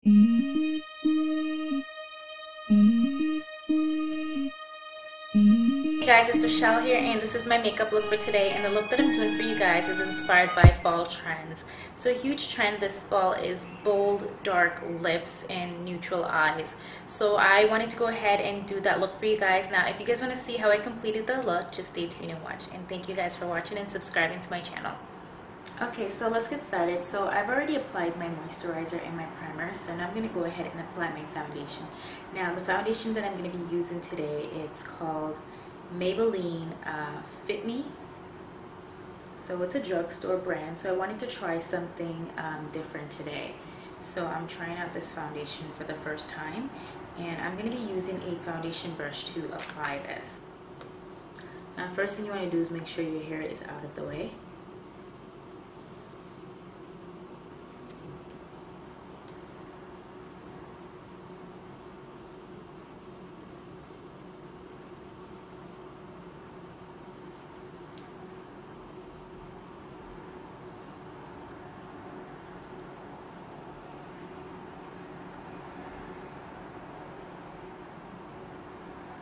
Hey guys, it's Rochelle here, and this is my makeup look for today. And the look that I'm doing for you guys is inspired by fall trends. So a huge trend this fall is bold, dark lips and neutral eyes. So I wanted to go ahead and do that look for you guys. Now, if you guys want to see how I completed the look, just stay tuned and watch. And thank you guys for watching and subscribing to my channel. Okay, so let's get started. So I've already applied my moisturizer and my primer, so now I'm going to go ahead and apply my foundation. Now the foundation that I'm going to be using today, it's called Maybeline FITME. So it's a drugstore brand, so I wanted to try something different today. So I'm trying out this foundation for the first time, and I'm going to be using a foundation brush to apply this. Now first thing you want to do is make sure your hair is out of the way.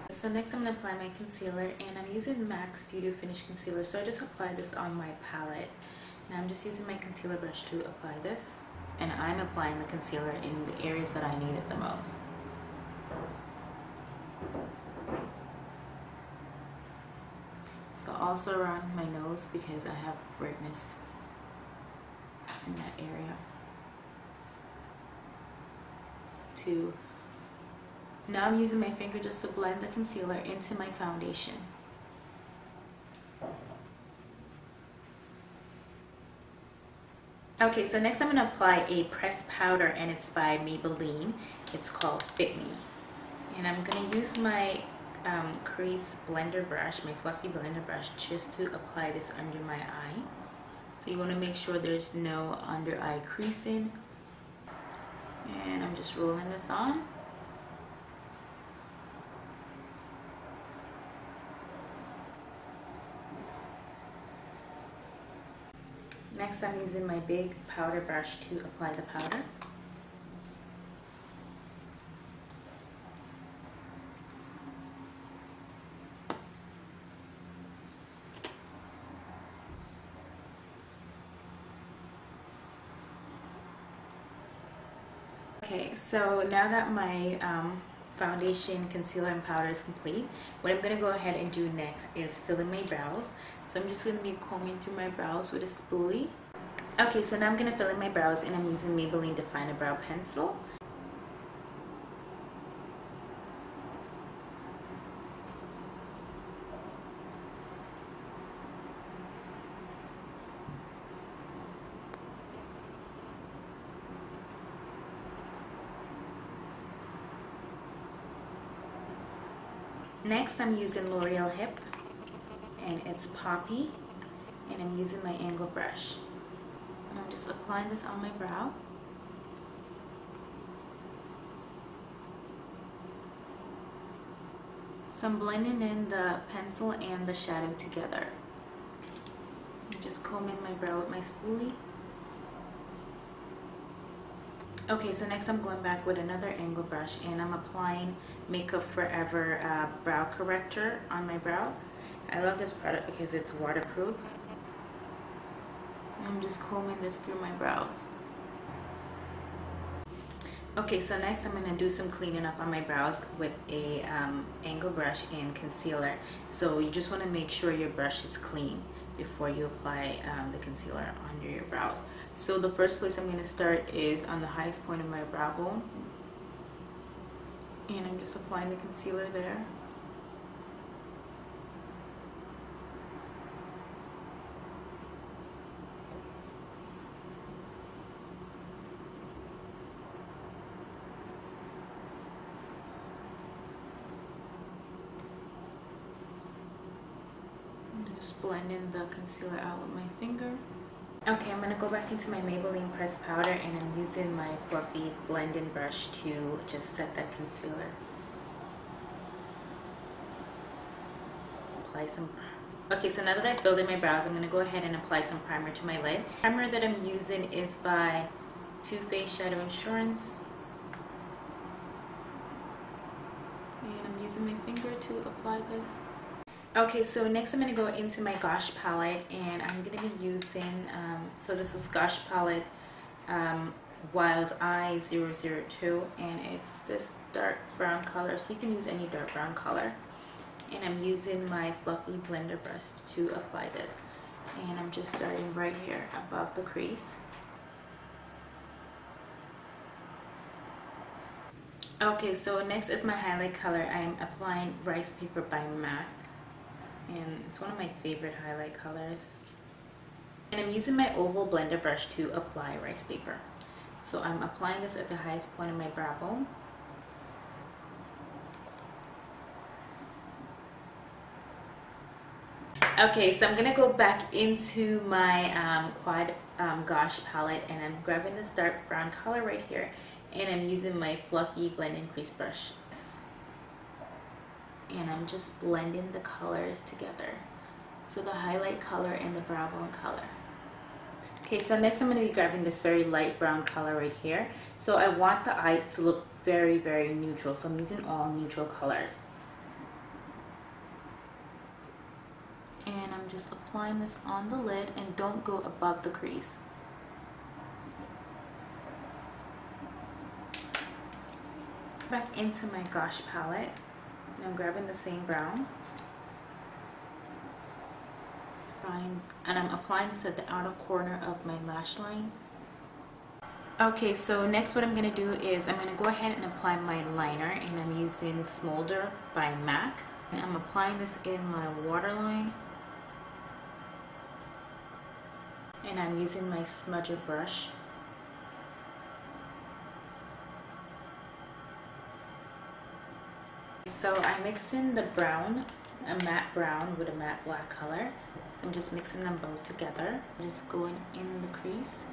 So next I'm going to apply my concealer, and I'm using MAC Studio Finish Concealer. So I just applied this on my palette. Now I'm just using my concealer brush to apply this, and I'm applying the concealer in the areas that I need it the most. So also around my nose, because I have redness in that area too. Now I'm using my finger just to blend the concealer into my foundation. Okay, so next I'm going to apply a pressed powder, and it's by Maybelline. It's called FITME. And I'm going to use my crease blender brush, my fluffy blender brush, just to apply this under my eye. So you want to make sure there's no under eye creasing. And I'm just rolling this on. Next, I'm using my big powder brush to apply the powder. Okay, so now that my foundation, concealer, and powder is complete, what I'm going to go ahead and do next is fill in my brows. So I'm just going to be combing through my brows with a spoolie. Okay, so now I'm going to fill in my brows, and I'm using Maybelline Definer Brow Pencil. Next, I'm using L'Oreal Hip, and it's Poppy, and I'm using my angle brush. And I'm just applying this on my brow. So I'm blending in the pencil and the shadow together. I'm just combing my brow with my spoolie. Okay, so next I'm going back with another angle brush, and I'm applying Makeup Forever brow corrector on my brow. I love this product because it's waterproof. I'm just combing this through my brows. Okay, so next I'm going to do some cleaning up on my brows with a angle brush and concealer. So you just want to make sure your brush is clean before you apply the concealer under your brows. So the first place I'm going to start is on the highest point of my brow bone, and I'm just applying the concealer there. Just blending the concealer out with my finger. Okay, I'm going to go back into my Maybelline pressed powder, and I'm using my fluffy blending brush to just set that concealer. Apply some. Okay, so now that I've filled in my brows, I'm going to go ahead and apply some primer to my lid. The primer that I'm using is by Too Faced Shadow Insurance. And I'm using my finger to apply this. Okay, so next I'm going to go into my Gosh palette, and I'm going to be using, so this is Gosh palette Wild Eye 002, and it's this dark brown color, so you can use any dark brown color. And I'm using my fluffy blender brush to apply this, and I'm just starting right here above the crease. Okay, so next is my highlight color. I'm applying Rice Paper by MAC, and it's one of my favorite highlight colors. And I'm using my oval blender brush to apply rice paper. So I'm applying this at the highest point of my brow bone. Okay, so I'm gonna go back into my quad Gosh palette, and I'm grabbing this dark brown color right here, and I'm using my fluffy blending crease brush, and I'm just blending the colors together, so the highlight color and the brow bone color. Okay, so next I'm going to be grabbing this very light brown color right here. So I want the eyes to look very, very neutral, so I'm using all neutral colors. And I'm just applying this on the lid, and don't go above the crease. Back into my Gosh palette, and I'm grabbing the same brown. And I'm applying this at the outer corner of my lash line. Okay, so next what I'm going to do is I'm going to go ahead and apply my liner, and I'm using Smolder by MAC. And I'm applying this in my waterline. And I'm using my smudger brush. So I'm mixing the brown, a matte brown with a matte black color. So I'm just mixing them both together. I'm just going in the crease.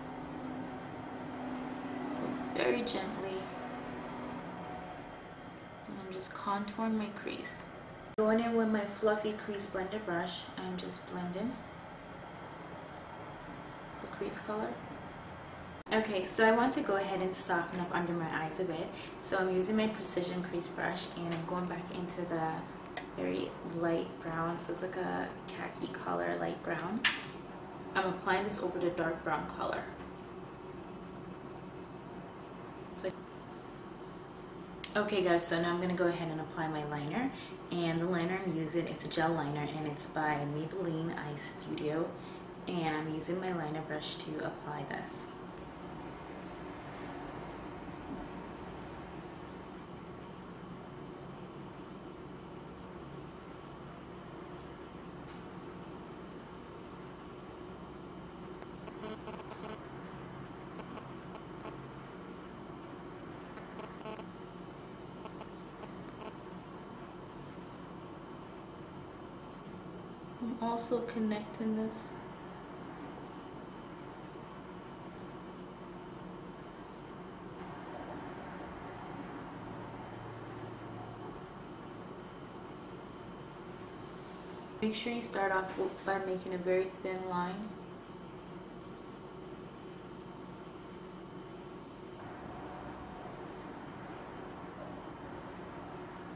So very gently. And I'm just contouring my crease. Going in with my fluffy crease blender brush, I'm just blending the crease color. Okay, so I want to go ahead and soften up under my eyes a bit. So I'm using my precision crease brush, and I'm going back into the very light brown, so it's like a khaki color, light brown. I'm applying this over the dark brown color. So, okay guys, so now I'm going to go ahead and apply my liner, and the liner I'm using, it's a gel liner, and it's by Maybeline Eyestudio, and I'm using my liner brush to apply this. I'm also connecting this. Make sure you start off by making a very thin line.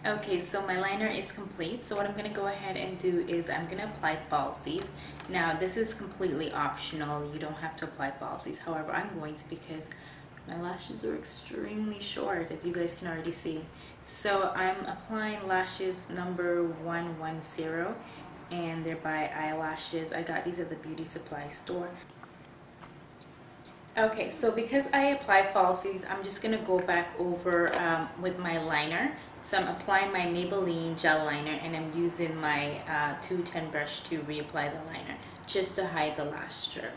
Okay, so my liner is complete. So what I'm going to go ahead and do is I'm going to apply falsies. Now this is completely optional. You don't have to apply falsies. However, I'm going to because my lashes are extremely short, as you guys can already see. So I'm applying lashes number 110, and they're by Eyelashes. I got these at the beauty supply store. Okay, so because I apply falsies, I'm just going to go back over with my liner. So I'm applying my Maybelline gel liner, and I'm using my 210 brush to reapply the liner, just to hide the lash strip.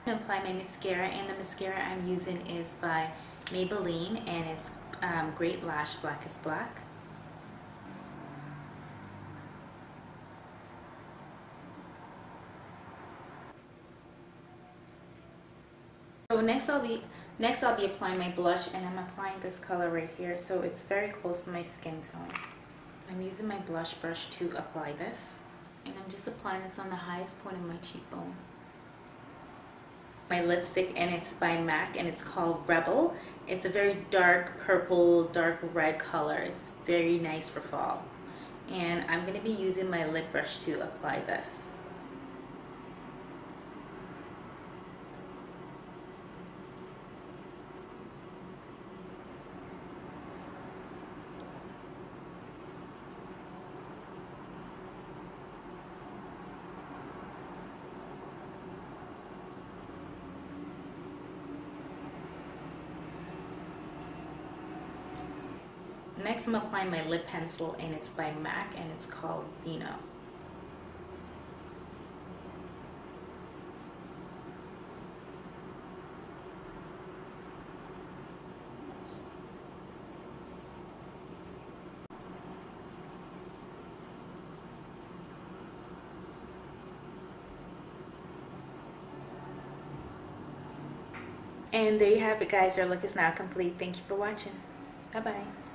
I'm going to apply my mascara, and the mascara I'm using is by Maybelline, and it's Great Lash Black is Black. So next I'll be applying my blush, and I'm applying this color right here, so it's very close to my skin tone. I'm using my blush brush to apply this, and I'm just applying this on the highest point of my cheekbone. my lipstick, and it's by MAC, and it's called Rebel. It's a very dark purple, dark red color. It's very nice for fall. And I'm going to be using my lip brush to apply this. Next, I'm applying my lip pencil, and it's by MAC, and it's called VINO. And there you have it, guys. Our look is now complete. Thank you for watching. Bye-bye.